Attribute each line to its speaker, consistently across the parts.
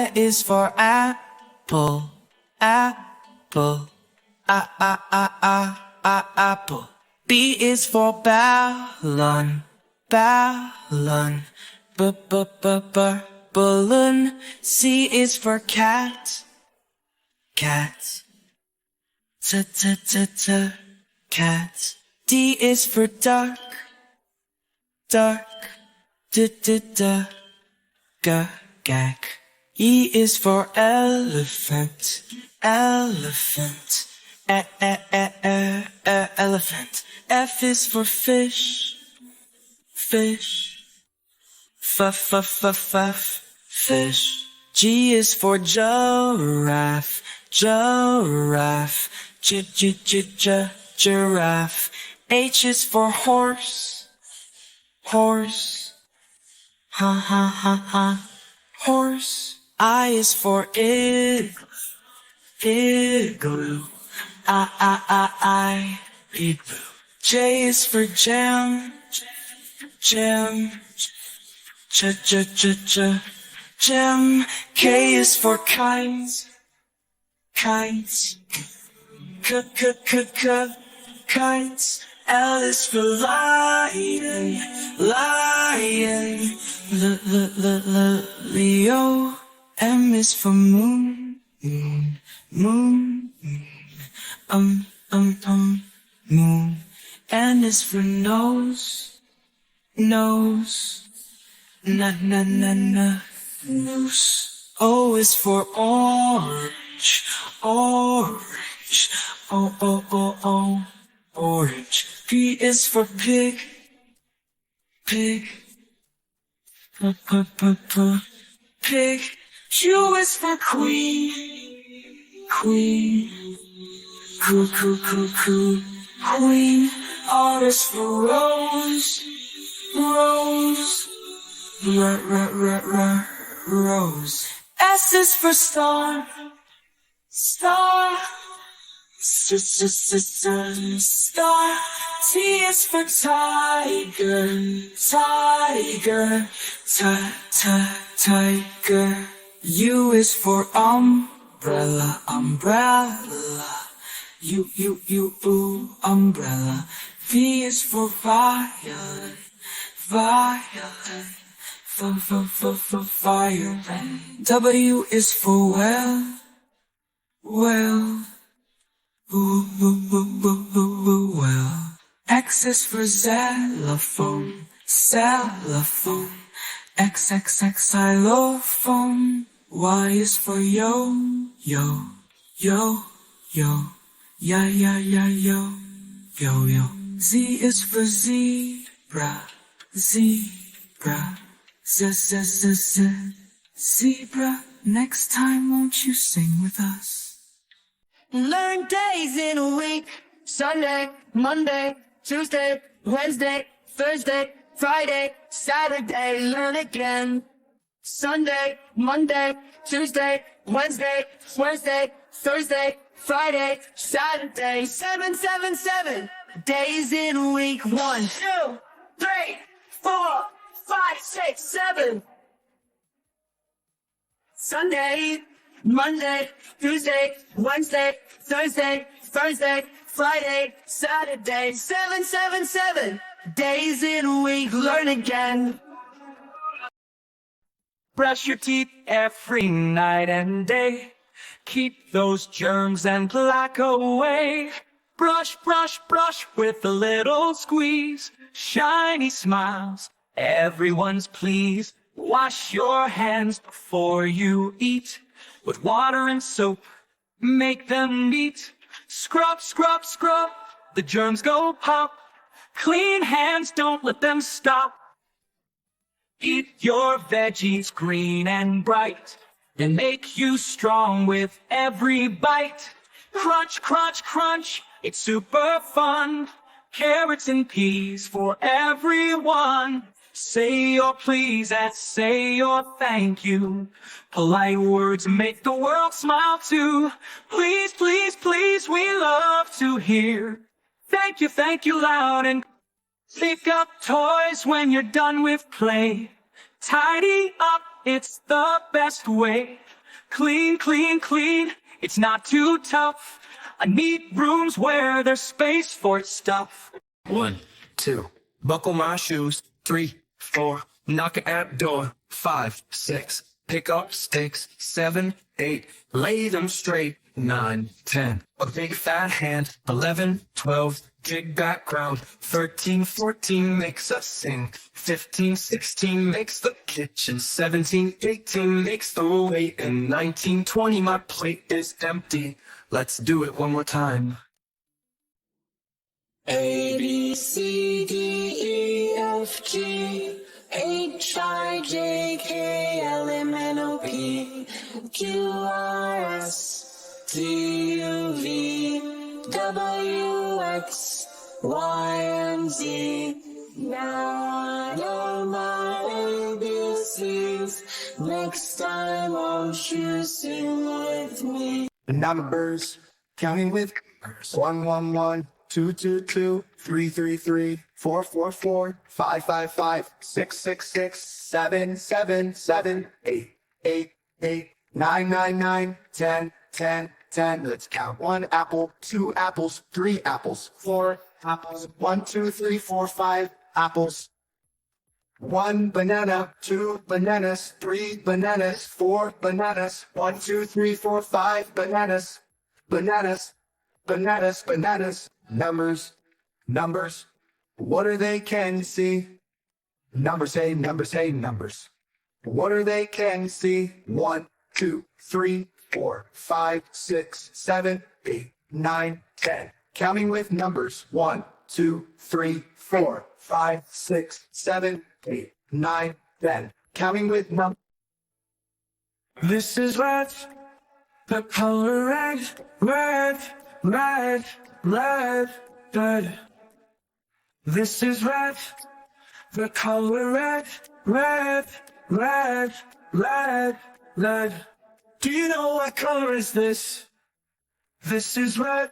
Speaker 1: A is for apple, apple. Apple. B is for ballon, ballon. Balloon. C is for cat, cat. Cat. D is for duck, duck. Gag. E is for elephant, elephant. Elephant. F is for fish, fish. Fish. G is for giraffe, giraffe. Giraffe. H is for horse, horse. Horse. I is for igloo. Igloo. J is for jam, jam. Jam. K is for kites, kites. Kites. L is for lion, lion. Leo. M is for moon, moon. Moon. N is for nose, nose. Noose. O is for orange, orange. Orange. P is for pig, pig. Pig. Q is for queen, queen. Queen. R is for rose, rose. Rose. S is for star, star. Star. T is for tiger, tiger. Tiger. U is for umbrella, umbrella. Umbrella. V is for violet, violet. Fire. W is for well, well. Well. X is for xylophone, xylophone. Xylophone. Y is for yo, yo. Yo. Z is for zebra, zebra. Zebra. Next time, won't you sing with us?
Speaker 2: Learn days in a week: Sunday, Monday, Tuesday, Wednesday, Thursday, Friday, Saturday. Learn again: Sunday, Monday, Tuesday, Wednesday, Thursday, Friday, Saturday. 7 days in a week. 1, 2, 3, 4, 5, 6, 7. Sunday, Monday, Tuesday, Wednesday, Thursday, Friday, Saturday. 7 days in a week. Learn again.
Speaker 3: Brush your teeth every night and day. Keep those germs and plaque away. Brush, brush, brush with a little squeeze. Shiny smiles, everyone's pleased. Wash your hands before you eat. With water and soap, make them neat. Scrub, scrub, scrub, the germs go pop. Clean hands, don't let them stop. Eat your veggies green and bright, and make you strong with every bite. Crunch, crunch, crunch, it's super fun. Carrots and peas for everyone. Say your please and say your thank you. Polite words make the world smile too. Please, please, please, we love to hear thank you loud and pick up toys when you're done with play. Tidy up, it's the best way. Clean, clean, clean, it's not too tough. I need rooms where there's space for stuff.
Speaker 4: 1, 2, buckle my shoes. 3, 4, knock at door. 5, 6, pick up sticks. 7, 8, lay them straight. 9, 10, a big fat hand. 11, 12, big background. 13, 14 makes us sing. 15, 16 makes the kitchen. 17, 18 makes the weight. And 19, 20 my plate is empty. Let's do it one more time.
Speaker 1: A, B, C, D, E, F, G, H, I, J, K, L, M, N, O, P, Q, R, S, T, U, V, W, X, Y, and Z. Now I know my ABCs. Next time won't you sing with me?
Speaker 4: Numbers, counting with 1, 1, 1, 2, 2, 2, 3, 3, 3, 4, 4, 4, 5, 5, 5, 6, 6, 6, 7, 7, 7, 8, 8, 8, 9, 9, 9, 10, 10, 10. Let's count 1 apple, 2 apples, 3 apples, 4 apples, 1, 2, 3, 4, 5 apples. 1 banana, 2 bananas, 3 bananas, 4 bananas, 1, 2, 3, 4, 5 bananas, bananas, bananas, bananas. Numbers, numbers, what are they can see? Numbers, say numbers, say numbers. What are they can see? 1, 2, 3, 4, 5, 6, 7, 8, 9, 10. Counting with numbers. 1, 2, 3, 4, 5, 6, 7, 8, 9, 10. Counting with numbers.
Speaker 3: This is red, the color red, red, red, red, red. This is red, the color red, red, red, red, red. Do you know what color is this? This is red.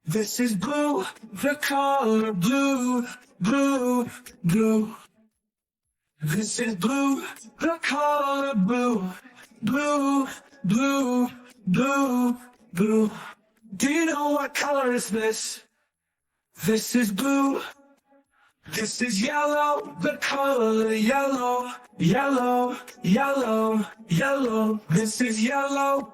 Speaker 3: This is blue, the color blue, blue, blue. This is blue, the color blue, blue, blue, blue, blue. Do you know what color is this? This is blue. This is yellow, the color yellow, yellow, yellow, yellow. This is yellow,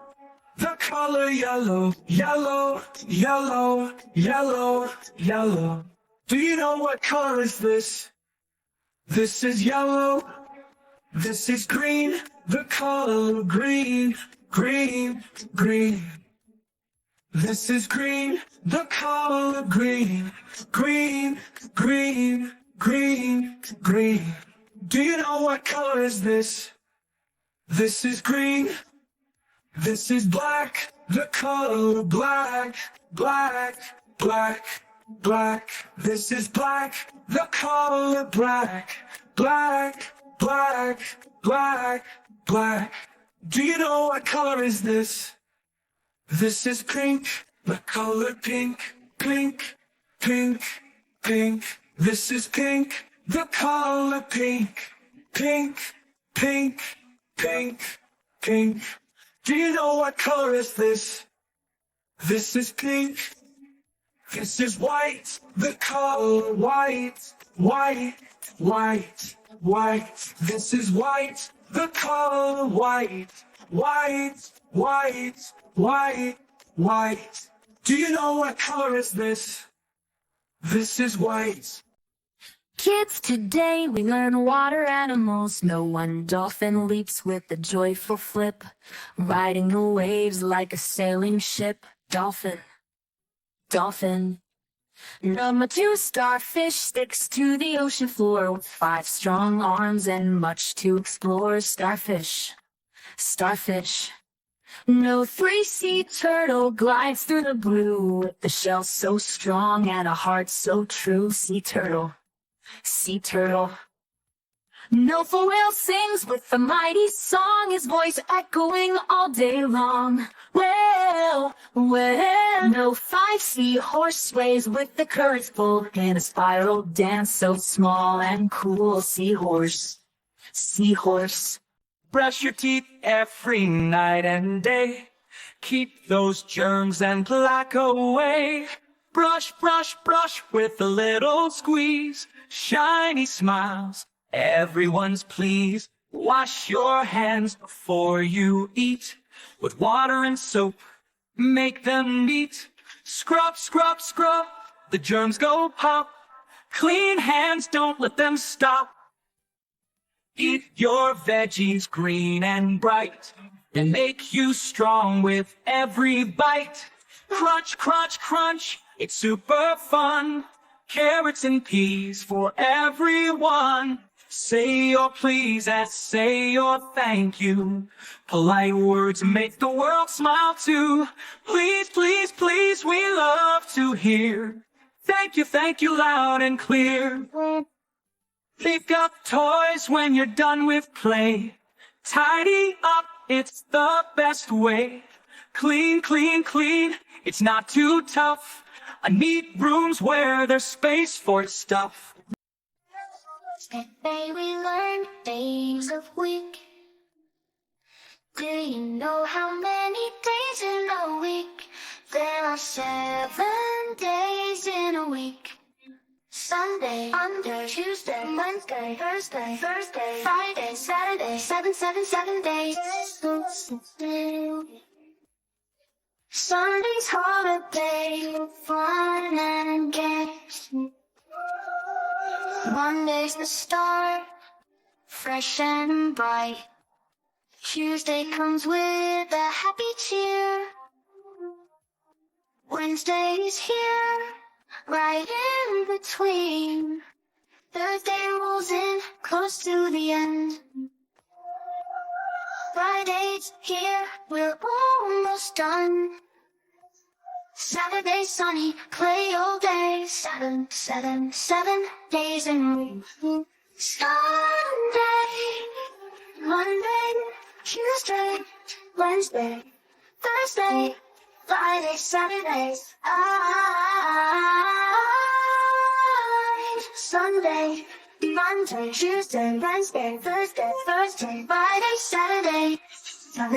Speaker 3: the color yellow, yellow, yellow, yellow, yellow. Do you know what color is this? This is yellow. This is green, the color green, green, green. This is green, the color green, green, green, green, green. Do you know what color is this? This is green. This is black, the color black, black, black, black. This is black, the color black, black, black, black, black. Do you know what color is this? This is pink, the color pink, pink, pink, pink. This is pink, the color pink, pink, pink, pink, pink. Do you know what color is this? This is pink. This is white, the color white, white, white, white. This is white, the color white, white, white, white, white. Do you know what color is this? This is white.
Speaker 5: Kids, today we learn water animals. No one dolphin leaps with a joyful flip, riding the waves like a sailing ship. Dolphin, dolphin. Number 2, starfish sticks to the ocean floor with 5 strong arms and much to explore. Starfish, starfish. No 3, sea turtle glides through the blue with the shell so strong and a heart so true. Sea turtle, sea turtle. No 4 whale sings with a mighty song, his voice echoing all day long. Well, well. No 5 seahorse sways with the currents full in a spiral dance so small and cool. Seahorse, seahorse.
Speaker 3: Brush your teeth every night and day. Keep those germs and plaque away. Brush, brush, brush with a little squeeze. Shiny smiles, everyone's pleased. Wash your hands before you eat. With water and soap, make them neat. Scrub, scrub, scrub, the germs go pop. Clean hands, don't let them stop. Eat your veggies green and bright, and make you strong with every bite. Crunch, crunch, crunch, it's super fun. Carrots and peas for everyone. Say your please and say your thank you. Polite words make the world smile too. Please, please, please, we love to hear. Thank you loud and clear. Pick up toys when you're done with play. Tidy up, it's the best way. Clean, clean, clean, it's not too tough. Neat rooms where there's space for stuff.
Speaker 5: Today we learn days of week. Do you know how many days in a week? There are 7 days in a week. Sunday, Monday, Tuesday, Wednesday, Thursday, Friday, Saturday, 7 days. Sunday's holiday, fun and games. Monday's the start, fresh and bright. Tuesday comes with a happy cheer. Wednesday's here, right in between. Thursday rolls in, close to the end. Friday's here, we're almost done. Saturday sunny, play all day. 7 days in a week. Sunday, Monday, Tuesday, Wednesday, Thursday, Friday, Saturday. Sunday, Monday, Tuesday, Wednesday, Thursday, Friday, Saturday.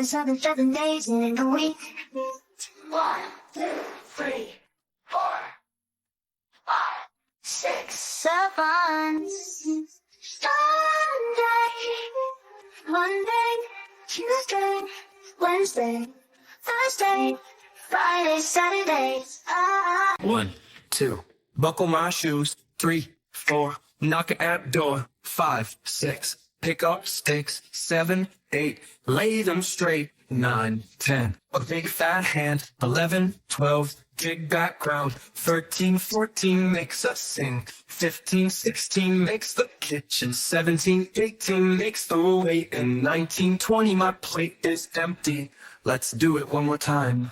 Speaker 5: 7 days in a week. 1, 2, 3, 4, 5, 6, 7. Sunday, Monday, Tuesday, Wednesday, Thursday, Friday, Saturday.
Speaker 3: 1, 2, buckle my shoes. 3, 4, knock at door. 5, 6, pick up sticks. 7, 8, lay them straight. 9, 10, a big fat hand. 11, 12, big background. 13, 14 makes us sing. 15, 16 makes the kitchen. 17, 18 makes the weight. And 19, 20 my plate is empty. Let's do it one more time.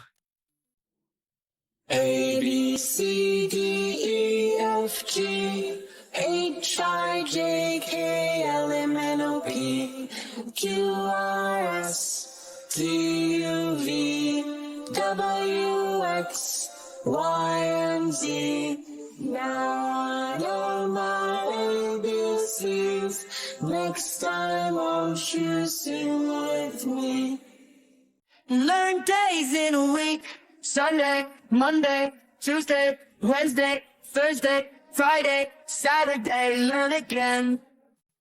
Speaker 1: A, B, C, D, E, F, G, H, I, J, K, L, M, N, O, P, Q, R, S, T, U, V, W, X, Y, and Z. Now I know my ABCs. Next time won't you sing with me?
Speaker 2: Learn days in a week. Sunday, Monday, Tuesday, Wednesday, Thursday, Friday, Saturday, learn again.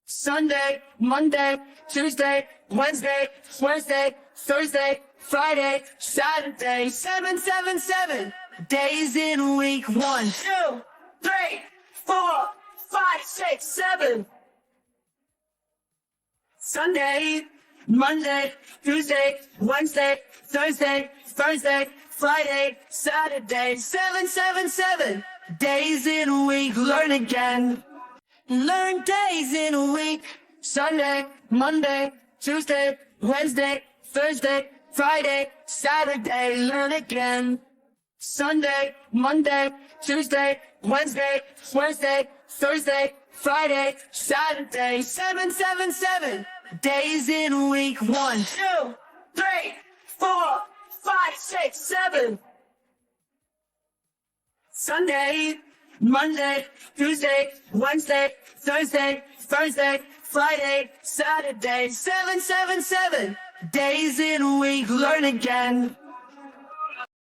Speaker 2: Sunday, Monday, Tuesday, Wednesday, Thursday, Friday, Saturday, 7 days in a week. 1, 2, 3, 4, 5, 6, 7. Sunday, Monday, Tuesday, Wednesday, Thursday, Friday, Saturday, 7 days in a week. Learn again. Learn days in a week. Sunday, Monday, Tuesday, Wednesday, Thursday, Friday, Saturday, learn again. Sunday, Monday, Tuesday, Wednesday, Thursday, Friday, Saturday, 7 days in a week. 1, 2, 3, 4, 5, 6, 7. Sunday, Monday, Tuesday, Wednesday, Thursday, Friday, Saturday, 7, 7, 7 days in a week. Learn again.